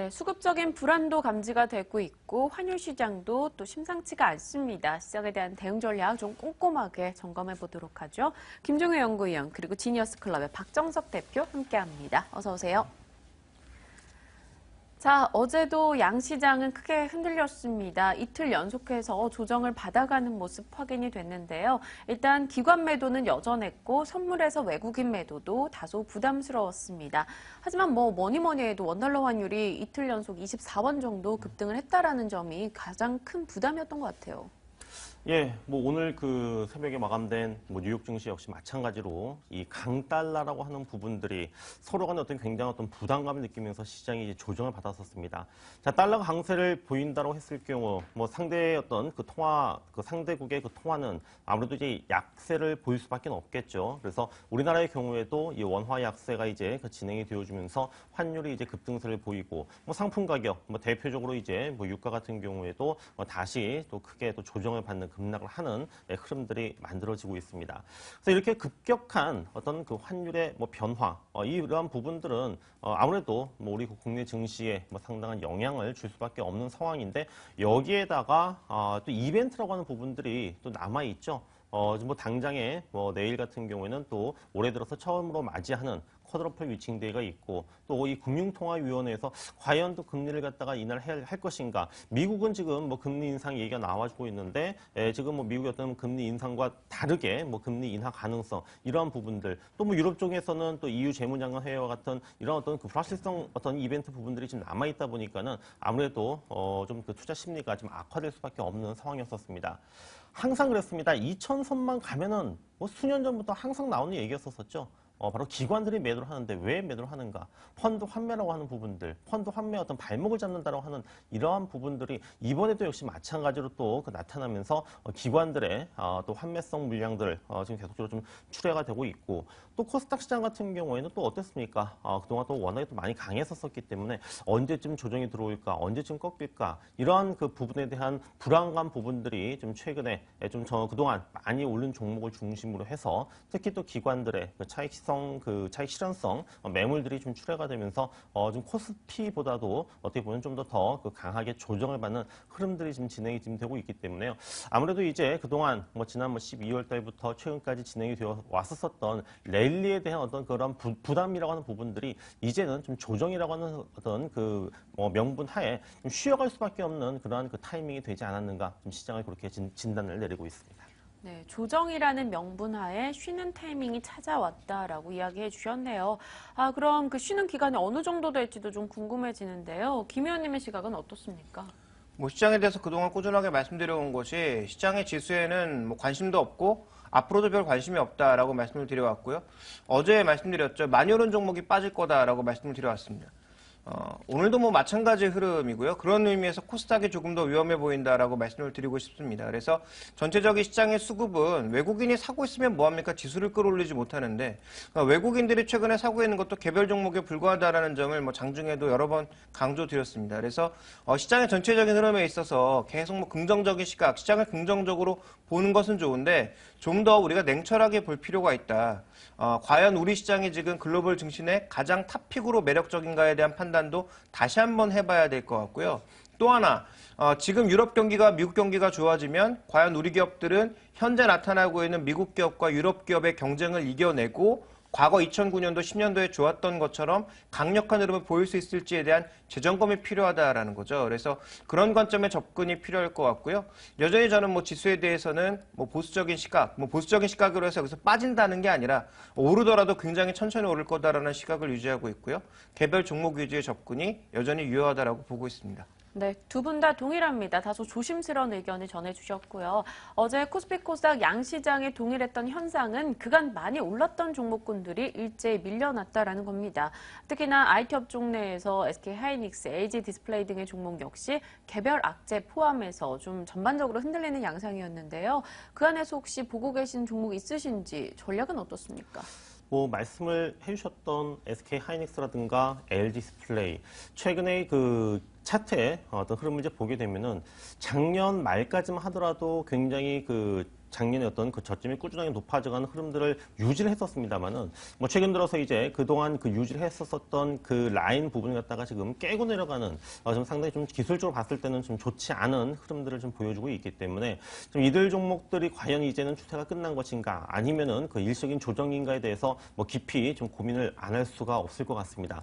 네, 수급적인 불안도 감지가 되고 있고 환율 시장도 또 심상치가 않습니다. 시장에 대한 대응 전략 좀 꼼꼼하게 점검해 보도록 하죠. 김종혜 연구위원 그리고 지니어스 클럽의 박정석 대표 함께합니다. 어서 오세요. 자, 어제도 양시장은 크게 흔들렸습니다. 이틀 연속해서 조정을 받아가는 모습 확인이 됐는데요. 일단 기관 매도는 여전했고 선물에서 외국인 매도도 다소 부담스러웠습니다. 하지만 뭐니 해도 원달러 환율이 이틀 연속 24원 정도 급등을 했다라는 점이 가장 큰 부담이었던 것 같아요. 예, 오늘 그 새벽에 마감된 뉴욕 증시 역시 마찬가지로 이 강달러라고 하는 부분들이 서로 간에 굉장한 부담감을 느끼면서 시장이 이제 조정을 받았었습니다. 자, 달러가 강세를 보인다고 했을 경우 상대의 상대국의 그 통화는 아무래도 이제 약세를 보일 수밖에 없겠죠. 그래서 우리나라의 경우에도 이 원화 약세가 이제 진행이 되어주면서 환율이 이제 급등세를 보이고 상품 가격 대표적으로 이제 유가 같은 경우에도 다시 또 크게 또 조정을 받는 급락을 하는 흐름들이 만들어지고 있습니다. 그래서 이렇게 급격한 어떤 그 환율의 변화, 이러한 부분들은 아무래도 우리 국내 증시에 상당한 영향을 줄 수밖에 없는 상황인데 여기에다가 또 이벤트라고 하는 부분들이 또 남아 있죠. 당장에 내일 같은 경우에는 또 올해 들어서 처음으로 맞이하는 쿼드러플 위칭데이가 있고 또 이 금융통화위원회에서 과연 또 금리를 갖다가 인하를 할 것인가. 미국은 지금 금리 인상 얘기가 나와주고 있는데 지금 미국의 어떤 금리 인상과 다르게 금리 인하 가능성 이러한 부분들 또 유럽 쪽에서는 또 EU 재무장관 회의와 같은 이런 어떤 그 불확실성 어떤 이벤트 부분들이 지금 남아 있다 보니까는 아무래도 좀 그 투자 심리가 좀 악화될 수밖에 없는 상황이었었습니다. 항상 그랬습니다. 2000선만 가면은 수년 전부터 항상 나오는 얘기였었죠. 바로 기관들이 매도를 하는데 왜 매도를 하는가? 펀드 환매라고 하는 부분들, 펀드 환매 어떤 발목을 잡는다라고 하는 이러한 부분들이 이번에도 역시 마찬가지로 또 나타나면서 기관들의 또 환매성 물량들 지금 계속적으로 좀 출회가 되고 있고 또 코스닥 시장 같은 경우에는 또 어땠습니까? 그동안 또 워낙에 또 많이 강했었기 때문에 언제쯤 조정이 들어올까? 언제쯤 꺾일까? 이러한 그 부분에 대한 불안감 부분들이 좀 최근에 좀 그동안 많이 오른 종목을 중심으로 해서 특히 또 기관들의 그 차익 실현성 매물들이 좀 출회가 되면서 좀 코스피보다도 어떻게 보면 좀 더 강하게 조정을 받는 흐름들이 지금 진행이 지금 되고 있기 때문에요. 아무래도 이제 그동안 지난 12월 달부터 최근까지 진행이 되어 왔었던 랠리에 대한 어떤 그런 부담이라고 하는 부분들이 이제는 좀 조정이라고 하는 어떤 그 명분 하에 좀 쉬어갈 수밖에 없는 그러한 그 타이밍이 되지 않았는가 좀 시장을 그렇게 진단을 내리고 있습니다. 네, 조정이라는 명분하에 쉬는 타이밍이 찾아왔다라고 이야기해 주셨네요. 그럼 그 쉬는 기간이 어느 정도 될지도 좀 궁금해지는데요. 김 의원님의 시각은 어떻습니까? 시장에 대해서 그동안 꾸준하게 말씀드려온 것이 시장의 지수에는 관심도 없고 앞으로도 별 관심이 없다라고 말씀을 드려왔고요. 어제 말씀드렸죠. 많이 오른 종목이 빠질 거다라고 말씀을 드려왔습니다. 오늘도 마찬가지 흐름이고요. 그런 의미에서 코스닥이 조금 더 위험해 보인다라고 말씀을 드리고 싶습니다. 그래서 전체적인 시장의 수급은 외국인이 사고 있으면 뭐합니까? 지수를 끌어올리지 못하는데 외국인들이 최근에 사고 있는 것도 개별 종목에 불과하다라는 점을 장중에도 여러 번 강조드렸습니다. 그래서 시장의 전체적인 흐름에 있어서 계속 긍정적인 시각, 시장을 긍정적으로 보는 것은 좋은데 좀 더 우리가 냉철하게 볼 필요가 있다. 과연 우리 시장이 지금 글로벌 증시의 가장 탑픽으로 매력적인가에 대한 판단도 다시 한번 해봐야 될 것 같고요. 또 하나, 지금 유럽 경기가 미국 경기가 좋아지면 과연 우리 기업들은 현재 나타나고 있는 미국 기업과 유럽 기업의 경쟁을 이겨내고 과거 2009년도, 10년도에 좋았던 것처럼 강력한 흐름을 보일 수 있을지에 대한 재점검이 필요하다라는 거죠. 그래서 그런 관점의 접근이 필요할 것 같고요. 여전히 저는 지수에 대해서는 보수적인 시각, 보수적인 시각으로 해서 여기서 빠진다는 게 아니라 오르더라도 굉장히 천천히 오를 거다라는 시각을 유지하고 있고요. 개별 종목 위주의 접근이 여전히 유효하다라고 보고 있습니다. 네, 두 분 다 동일합니다. 다소 조심스러운 의견을 전해주셨고요. 어제 코스피 코스닥 양시장에 동일했던 현상은 그간 많이 올랐던 종목군들이 일제히 밀려났다라는 겁니다. 특히나 IT 업종 내에서 SK하이닉스, LG디스플레이 등의 종목 역시 개별 악재 포함해서 좀 전반적으로 흔들리는 양상이었는데요. 그 안에서 혹시 보고 계신 종목 있으신지 전략은 어떻습니까? 말씀을 해주셨던 SK하이닉스라든가 LG디스플레이 최근에 그 차트의 어떤 흐름을 이제 보게 되면은 작년 말까지만 하더라도 굉장히 그 작년에 어떤 그 저점이 꾸준하게 높아져가는 흐름들을 유지를 했었습니다만은 뭐 최근 들어서 이제 그동안 그 유지를 했었던 그 라인 부분을 갖다가 지금 깨고 내려가는 좀 상당히 좀 기술적으로 봤을 때는 좀 좋지 않은 흐름들을 좀 보여주고 있기 때문에 좀 이들 종목들이 과연 이제는 추세가 끝난 것인가 아니면은 그 일시적인 조정인가에 대해서 뭐 깊이 좀 고민을 안 할 수가 없을 것 같습니다.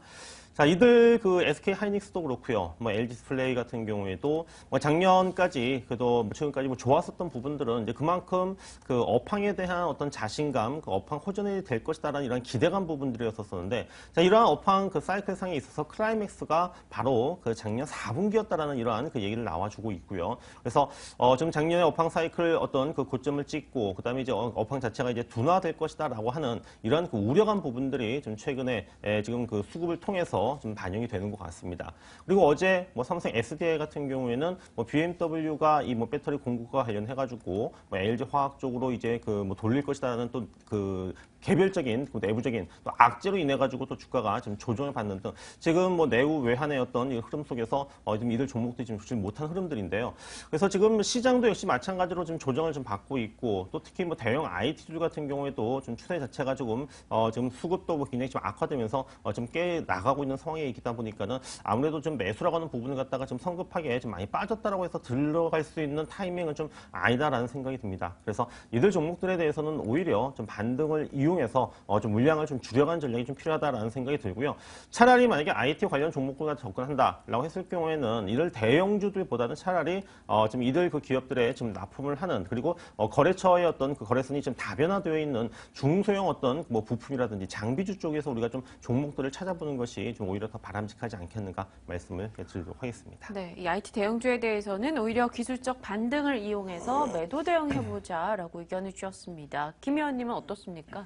자, 이들 그 SK 하이닉스도 그렇고요. 뭐 LG 디스플레이 같은 경우에도 뭐 작년까지 그래도 뭐 최근까지 뭐 좋았었던 부분들은 이제 그만큼 그 업황에 대한 어떤 자신감, 그 업황 호전이 될 것이다라는 이런 기대감 부분들이었었는데, 자, 이러한 업황 그 사이클 상에 있어서 클라이맥스가 바로 그 작년 4분기였다라는 이러한 그 얘기를 나와주고 있고요. 그래서 좀 작년에 업황 사이클 어떤 그 고점을 찍고 그다음에 이제 업황 자체가 이제 둔화될 것이다라고 하는 이러한 그 우려감 부분들이 좀 최근에 지금 그 수급을 통해서 좀 반영이 되는 것 같습니다. 그리고 어제 뭐 삼성 SDI 같은 경우에는 뭐 BMW가 이 뭐 배터리 공급과 관련해가지고 뭐 LG 화학 쪽으로 이제 그 뭐 돌릴 것이다라는 또 그 개별적인 그 내부적인 또 악재로 인해 가지고 또 주가가 좀 조정을 받는 등 지금 뭐 내후 외환의 어떤 이 흐름 속에서 좀 이들 종목들이 지금 좋지 못한 흐름들인데요. 그래서 지금 시장도 역시 마찬가지로 좀 조정을 좀 받고 있고 또 특히 뭐 대형 IT들 같은 경우에도 좀 추세 자체가 조금 지금 수급도 뭐 굉장히 좀 악화되면서 좀 깨 나가고 있는 상황에 있다 보니까는 아무래도 좀 매수라고 하는 부분을 갖다가 좀 성급하게 좀 많이 빠졌다라고 해서 들어갈 수 있는 타이밍은 좀 아니다라는 생각이 듭니다. 그래서 이들 종목들에 대해서는 오히려 좀 반등을 이용해서 좀 물량을 좀 줄여가는 전략이 좀 필요하다라는 생각이 들고요. 차라리 만약에 IT 관련 종목보다 접근한다라고 했을 경우에는 이들 대형주들보다는 차라리 좀 이들 그 기업들에 좀 납품을 하는 그리고 거래처의 어떤 그 거래선이 좀 다변화되어 있는 중소형 어떤 뭐 부품이라든지 장비주 쪽에서 우리가 좀 종목들을 찾아보는 것이 좀 오히려 더 바람직하지 않겠는가 말씀을 드리도록 하겠습니다. 네, 이 IT 대형주에 대해서는 오히려 기술적 반등을 이용해서 매도 대응해보자라고 의견을 주셨습니다. 김 의원님은 어떻습니까?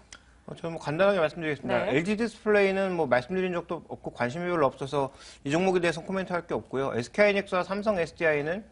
저는 뭐 간단하게 말씀드리겠습니다. 네. LG 디스플레이는 뭐 말씀드린 적도 없고 관심이 별로 없어서 이 종목에 대해서 코멘트 할 게 없고요. SK하이닉스와 삼성 SDI는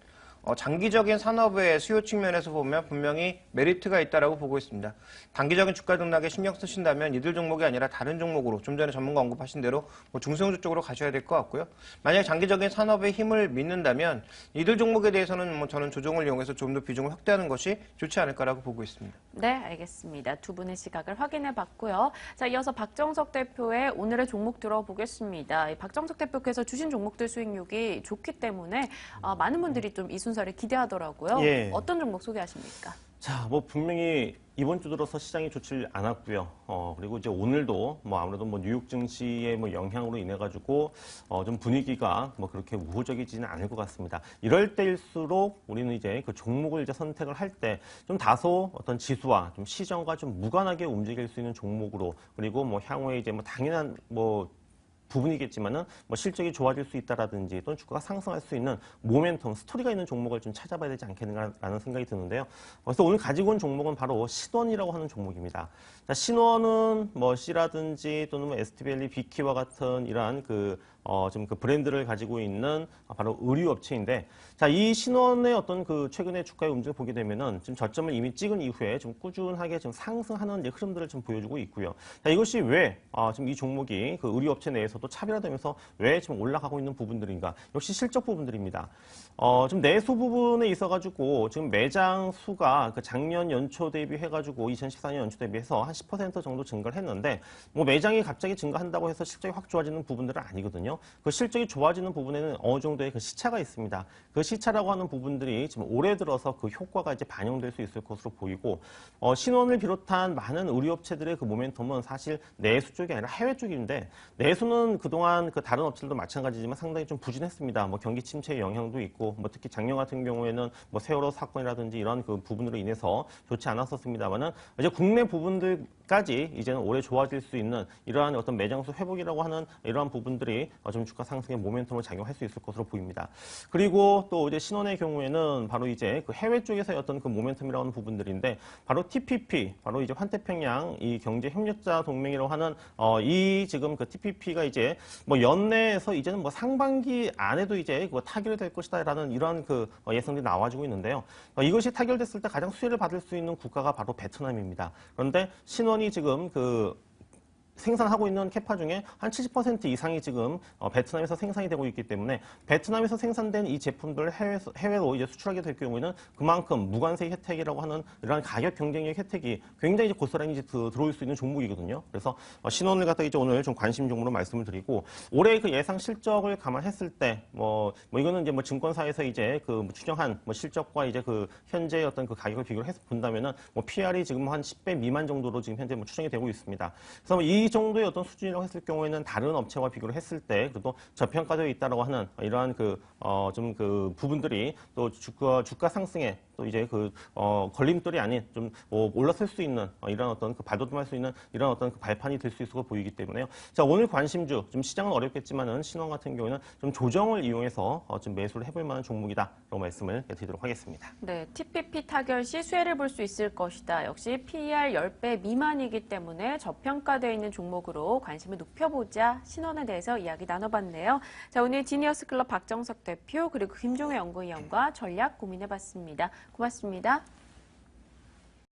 장기적인 산업의 수요 측면에서 보면 분명히 메리트가 있다라고 보고 있습니다. 단기적인 주가 등락에 신경 쓰신다면 이들 종목이 아니라 다른 종목으로 좀 전에 전문가 언급하신 대로 뭐 중소형주 쪽으로 가셔야 될 것 같고요. 만약에 장기적인 산업의 힘을 믿는다면 이들 종목에 대해서는 뭐 저는 조정을 이용해서 좀 더 비중을 확대하는 것이 좋지 않을까라고 보고 있습니다. 네, 알겠습니다. 두 분의 시각을 확인해 봤고요. 자, 이어서 박정석 대표의 오늘의 종목 들어보겠습니다. 박정석 대표께서 주신 종목들 수익률이 좋기 때문에 많은 분들이 좀 이 순서를 기대하더라고요. 예. 어떤 종목 소개하십니까? 자, 뭐 분명히 이번 주 들어서 시장이 좋지 않았고요. 그리고 이제 오늘도 뭐 아무래도 뭐 뉴욕 증시의 뭐 영향으로 인해 가지고 좀 분위기가 뭐 그렇게 우호적이지는 않을 것 같습니다. 이럴 때일수록 우리는 이제 그 종목을 이제 선택을 할 때 좀 다소 어떤 지수와 좀 시장과 좀 무관하게 움직일 수 있는 종목으로 그리고 뭐 향후에 이제 뭐 당연한 뭐 부분이겠지만은 뭐 실적이 좋아질 수 있다라든지 또는 주가가 상승할 수 있는 모멘텀, 스토리가 있는 종목을 좀 찾아봐야 되지 않겠는가라는 생각이 드는데요. 그래서 오늘 가지고 온 종목은 바로 신원이라고 하는 종목입니다. 자, 신원은 뭐 C라든지 또는 뭐 ST밸리, 비키와 같은 이러한 지금 그 브랜드를 가지고 있는 바로 의류업체인데, 자, 이 신원의 어떤 그 최근의 주가의 움직임을 보게 되면은 지금 저점을 이미 찍은 이후에 좀 꾸준하게 지금 상승하는 이제 흐름들을 좀 보여주고 있고요. 자, 이것이 왜 지금 이 종목이 그 의류업체 내에서도 차별화되면서 왜 지금 올라가고 있는 부분들인가? 역시 실적 부분들입니다. 지금 내수 부분에 있어가지고 지금 매장 수가 그 작년 연초 대비해가지고 2014년 연초 대비해서 한 10% 정도 증가를 했는데 뭐 매장이 갑자기 증가한다고 해서 실적이 확 좋아지는 부분들은 아니거든요. 그 실적이 좋아지는 부분에는 어느 정도의 그 시차가 있습니다. 그 시차라고 하는 부분들이 지금 올해 들어서 그 효과가 이제 반영될 수 있을 것으로 보이고 신원을 비롯한 많은 의류업체들의 그 모멘텀은 사실 내수 쪽이 아니라 해외 쪽인데 내수는 그동안 그 다른 업체들도 마찬가지지만 상당히 좀 부진했습니다. 뭐 경기 침체의 영향도 있고 뭐 특히 작년 같은 경우에는 뭐 세월호 사건이라든지 이런 그 부분으로 인해서 좋지 않았었습니다만은 이제 국내 부분들까지 이제는 올해 좋아질 수 있는 이러한 어떤 매장수 회복이라고 하는 이러한 부분들이 좀 주가 상승의 모멘텀으로 작용할 수 있을 것으로 보입니다. 그리고 또 이제 신원의 경우에는 바로 이제 그 해외 쪽에서의 어떤 그 모멘텀이라고 하는 부분들인데 바로 TPP, 바로 이제 환태평양 이 경제 협력자 동맹이라고 하는 이 지금 그 TPP가 이제 뭐 연내에서 이제는 뭐 상반기 안에도 이제 그 타결이 될 것이다라는 이러한 그 예상들이 나와지고 있는데요. 이것이 타결됐을 때 가장 수혜를 받을 수 있는 국가가 바로 베트남입니다. 그런데 신원이 지금 생산하고 있는 캐파 중에 한 70% 이상이 지금 베트남에서 생산이 되고 있기 때문에 베트남에서 생산된 이 제품들을 해외로 이제 수출하게 될 경우에는 그만큼 무관세 혜택이라고 하는 이러한 가격 경쟁력 혜택이 굉장히 이제 고스란히 이제 들어올 수 있는 종목이거든요. 그래서 신원을 갖다 이제 오늘 좀 관심 종목으로 말씀을 드리고 올해 그 예상 실적을 감안했을 때 뭐 이거는 이제 뭐 증권사에서 이제 그 추정한 뭐 실적과 이제 그 현재 어떤 그 가격을 비교를 해서 본다면은 뭐 PR이 지금 한 10배 미만 정도로 지금 현재 뭐 추정이 되고 있습니다. 그래서 뭐이 정도의 어떤 수준이라고 했을 경우에는 다른 업체와 비교를 했을 때 그래도 저평가되어 있다라고 하는 이러한 좀 그 부분들이 또 주가 상승에 또 이제 걸림돌이 아닌 좀 올라설 수 있는 이런 어떤 그 발돋움할 수 있는 이런 어떤 그 발판이 될 수 있을 거 보이기 때문에요. 자, 오늘 관심주 좀 시장은 어렵겠지만은 신원 같은 경우에는 좀 조정을 이용해서 좀 매수를 해볼 만한 종목이다라고 말씀을 드리도록 하겠습니다. 네, TPP 타결 시 수혜를 볼 수 있을 것이다. 역시 PER 10배 미만이기 때문에 저평가되어 있는 종목으로 관심을 높여보자 신원에 대해서 이야기 나눠봤네요. 자, 오늘 지니어스 클럽 박정석 대표 그리고 김종혜 연구위원과 전략 고민해봤습니다. 고맙습니다.